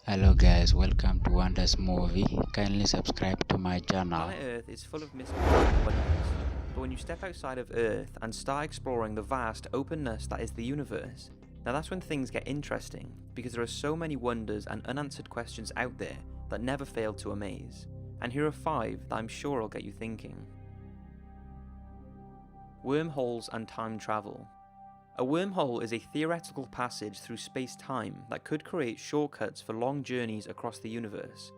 Hello guys, welcome to Wonders Movie. Kindly subscribe to my channel. Planet Earth is full of mysteries and wonders, but when you step outside of Earth and start exploring the vast openness that is the universe, now that's when things get interesting, because there are so many wonders and unanswered questions out there that never fail to amaze. And here are 5 that I'm sure will get you thinking. Wormholes and time travel. A wormhole is a theoretical passage through space-time that could create shortcuts for long journeys across the universe.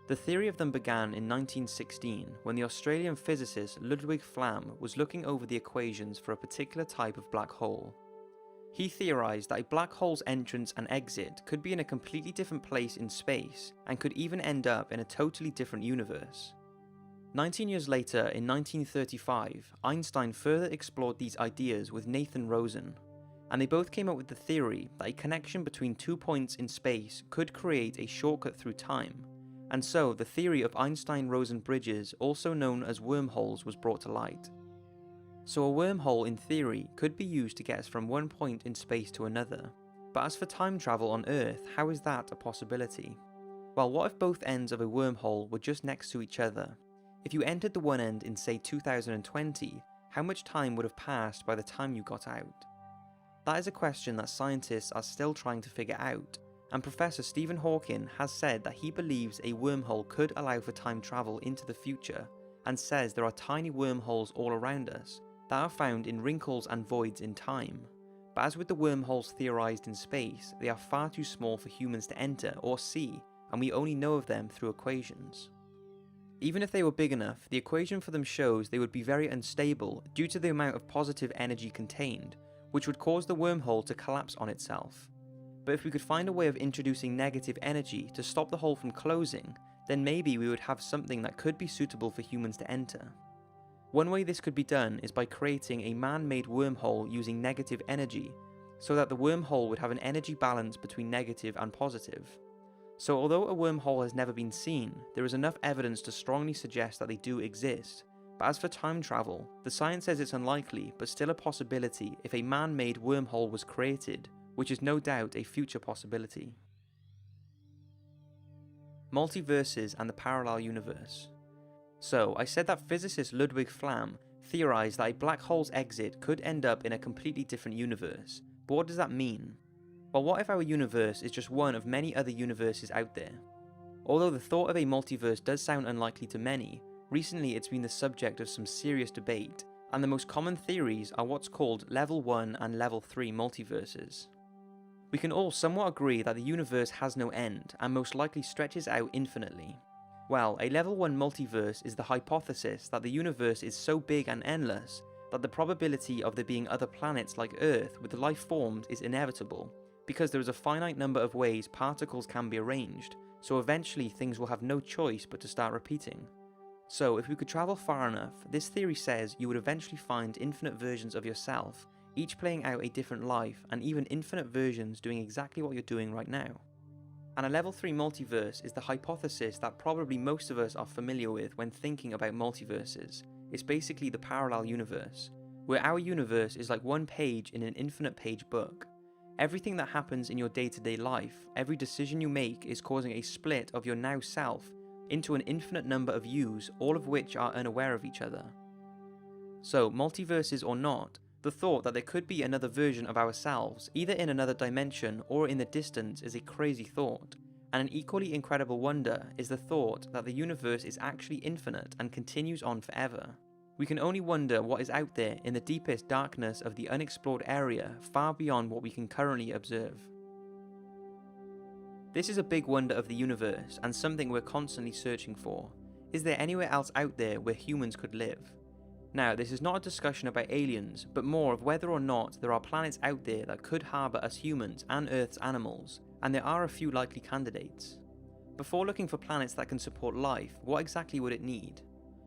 The theory of them began in 1916 when the Australian physicist Ludwig Flamm was looking over the equations for a particular type of black hole. He theorized that a black hole's entrance and exit could be in a completely different place in space and could even end up in a totally different universe. 19 years later, in 1935, Einstein further explored these ideas with Nathan Rosen, and they both came up with the theory that a connection between 2 points in space could create a shortcut through time, and so the theory of Einstein-Rosen bridges, also known as wormholes, was brought to light. So a wormhole in theory could be used to get us from one point in space to another, but as for time travel on Earth, how is that a possibility? Well, what if both ends of a wormhole were just next to each other? If you entered the one end in say 2020, how much time would have passed by the time you got out? That is a question that scientists are still trying to figure out, and Professor Stephen Hawking has said that he believes a wormhole could allow for time travel into the future, and says there are tiny wormholes all around us that are found in wrinkles and voids in time. But as with the wormholes theorized in space, they are far too small for humans to enter or see, and we only know of them through equations. Even if they were big enough, the equation for them shows they would be very unstable due to the amount of positive energy contained, which would cause the wormhole to collapse on itself. But if we could find a way of introducing negative energy to stop the hole from closing, then maybe we would have something that could be suitable for humans to enter. One way this could be done is by creating a man-made wormhole using negative energy, so that the wormhole would have an energy balance between negative and positive. So although a wormhole has never been seen, there is enough evidence to strongly suggest that they do exist. But as for time travel, the science says it's unlikely, but still a possibility if a man-made wormhole was created, which is no doubt a future possibility. Multiverses and the parallel universe. So, I said that physicist Ludwig Flamm theorized that a black hole's exit could end up in a completely different universe, but what does that mean? Well, what if our universe is just one of many other universes out there? Although the thought of a multiverse does sound unlikely to many, recently it's been the subject of some serious debate, and the most common theories are what's called Level 1 and Level 3 multiverses. We can all somewhat agree that the universe has no end, and most likely stretches out infinitely. Well, a Level 1 multiverse is the hypothesis that the universe is so big and endless that the probability of there being other planets like Earth with life forms is inevitable, because there is a finite number of ways particles can be arranged, so eventually things will have no choice but to start repeating. So if we could travel far enough, this theory says you would eventually find infinite versions of yourself, each playing out a different life, and even infinite versions doing exactly what you're doing right now. And a Level 3 multiverse is the hypothesis that probably most of us are familiar with when thinking about multiverses. It's basically the parallel universe, where our universe is like one page in an infinite page book. Everything that happens in your day-to-day life, every decision you make is causing a split of your now self into an infinite number of yous, all of which are unaware of each other. So, multiverses or not, the thought that there could be another version of ourselves, either in another dimension or in the distance, is a crazy thought. And an equally incredible wonder is the thought that the universe is actually infinite and continues on forever. We can only wonder what is out there in the deepest darkness of the unexplored area, far beyond what we can currently observe. This is a big wonder of the universe, and something we're constantly searching for. Is there anywhere else out there where humans could live? Now, this is not a discussion about aliens, but more of whether or not there are planets out there that could harbour us humans and Earth's animals, and there are a few likely candidates. Before looking for planets that can support life, what exactly would it need?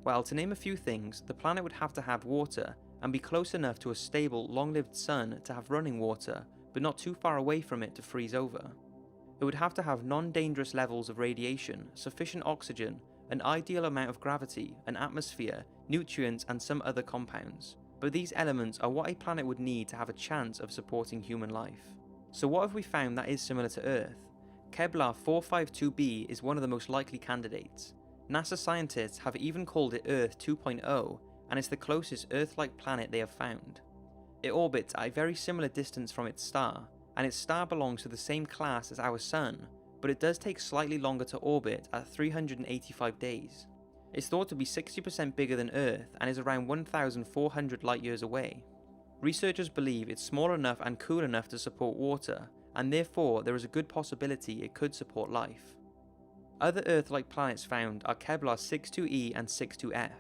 Well, to name a few things, the planet would have to have water, and be close enough to a stable, long-lived sun to have running water, but not too far away from it to freeze over. It would have to have non-dangerous levels of radiation, sufficient oxygen, an ideal amount of gravity, an atmosphere, nutrients and some other compounds. But these elements are what a planet would need to have a chance of supporting human life. So what have we found that is similar to Earth? Kepler 452b is one of the most likely candidates. NASA scientists have even called it Earth 2.0, and it's the closest Earth-like planet they have found. It orbits at a very similar distance from its star, and its star belongs to the same class as our Sun, but it does take slightly longer to orbit at 385 days. It's thought to be 60% bigger than Earth and is around 1,400 light years away. Researchers believe it's small enough and cool enough to support water, and therefore there is a good possibility it could support life. Other Earth-like planets found are Kepler 62e and 62f.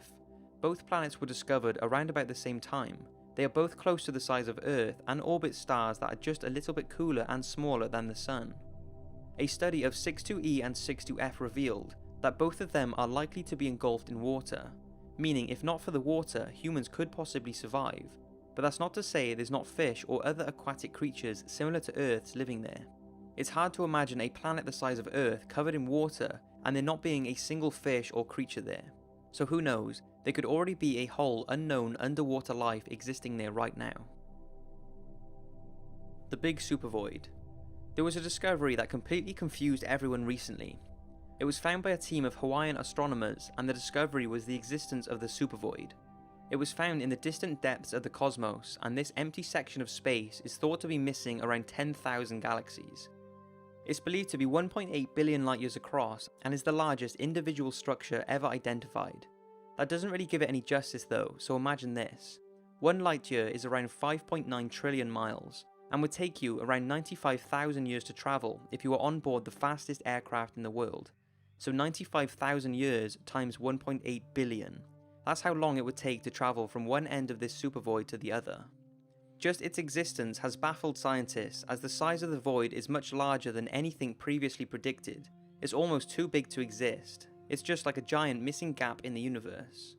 Both planets were discovered around about the same time. They are both close to the size of Earth and orbit stars that are just a little bit cooler and smaller than the Sun. A study of 62e and 62f revealed that both of them are likely to be engulfed in water, meaning if not for the water, humans could possibly survive. But that's not to say there's not fish or other aquatic creatures similar to Earth's living there. It's hard to imagine a planet the size of Earth covered in water and there not being a single fish or creature there. So who knows, there could already be a whole unknown underwater life existing there right now. The Big Supervoid. There was a discovery that completely confused everyone recently. It was found by a team of Hawaiian astronomers, and the discovery was the existence of the supervoid. It was found in the distant depths of the cosmos, and this empty section of space is thought to be missing around 10,000 galaxies. It's believed to be 1.8 billion light years across, and is the largest individual structure ever identified. That doesn't really give it any justice though, so imagine this. 1 light year is around 5.9 trillion miles, and would take you around 95,000 years to travel if you were on board the fastest aircraft in the world. So 95,000 years times 1.8 billion. That's how long it would take to travel from one end of this supervoid to the other. Just its existence has baffled scientists, as the size of the void is much larger than anything previously predicted. It's almost too big to exist. It's just like a giant missing gap in the universe.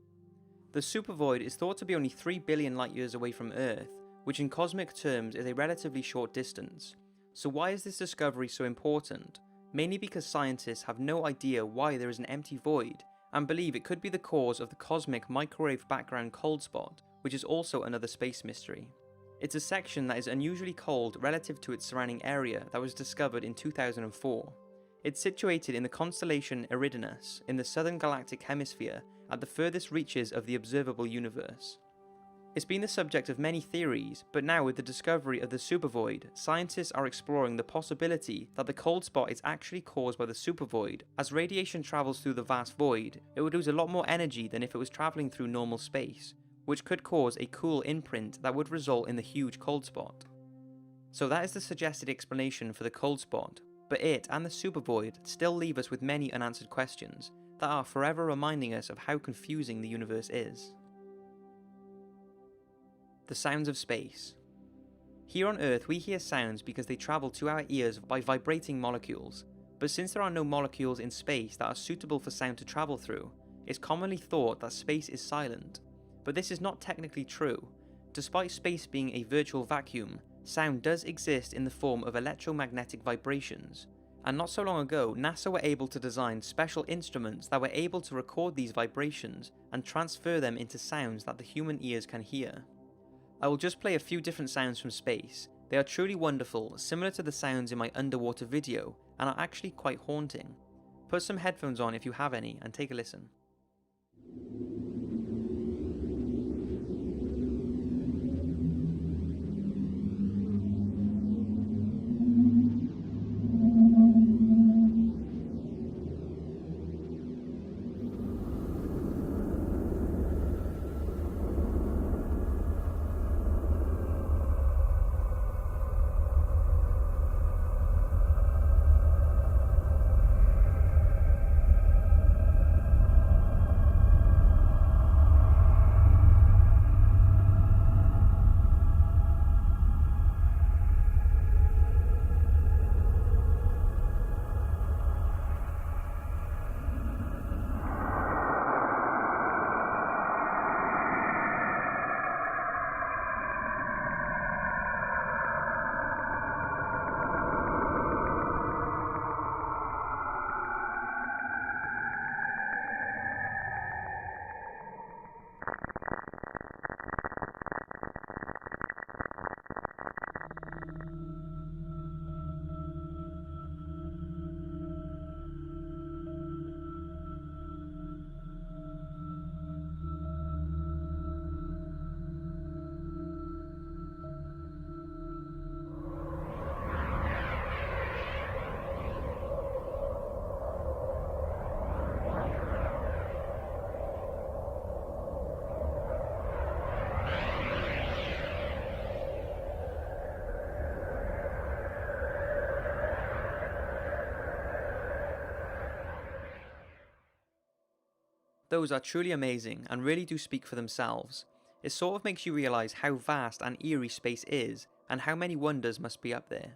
The supervoid is thought to be only 3 billion light years away from Earth, which in cosmic terms is a relatively short distance. So why is this discovery so important? Mainly because scientists have no idea why there is an empty void, and believe it could be the cause of the cosmic microwave background cold spot, which is also another space mystery. It's a section that is unusually cold relative to its surrounding area that was discovered in 2004. It's situated in the constellation Eridanus, in the southern galactic hemisphere, at the furthest reaches of the observable universe. It's been the subject of many theories, but now with the discovery of the supervoid, scientists are exploring the possibility that the cold spot is actually caused by the supervoid. As radiation travels through the vast void, it would lose a lot more energy than if it was travelling through normal space, which could cause a cool imprint that would result in the huge cold spot. So that is the suggested explanation for the cold spot, but it and the supervoid still leave us with many unanswered questions that are forever reminding us of how confusing the universe is. The sounds of space. Here on Earth we hear sounds because they travel to our ears by vibrating molecules, but since there are no molecules in space that are suitable for sound to travel through, it's commonly thought that space is silent. But this is not technically true. Despite space being a virtual vacuum, sound does exist in the form of electromagnetic vibrations, and not so long ago NASA were able to design special instruments that were able to record these vibrations and transfer them into sounds that the human ears can hear. I will just play a few different sounds from space. They are truly wonderful, similar to the sounds in my underwater video, and are actually quite haunting. Put some headphones on if you have any and take a listen. Those are truly amazing and really do speak for themselves. It sort of makes you realise how vast and eerie space is and how many wonders must be up there.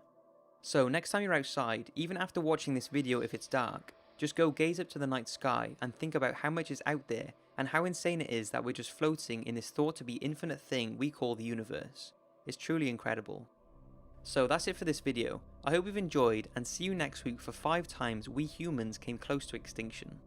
So next time you're outside, even after watching this video if it's dark, just go gaze up to the night sky and think about how much is out there and how insane it is that we're just floating in this thought to be infinite thing we call the universe. It's truly incredible. So that's it for this video. I hope you've enjoyed and see you next week for 5 times we humans came close to extinction.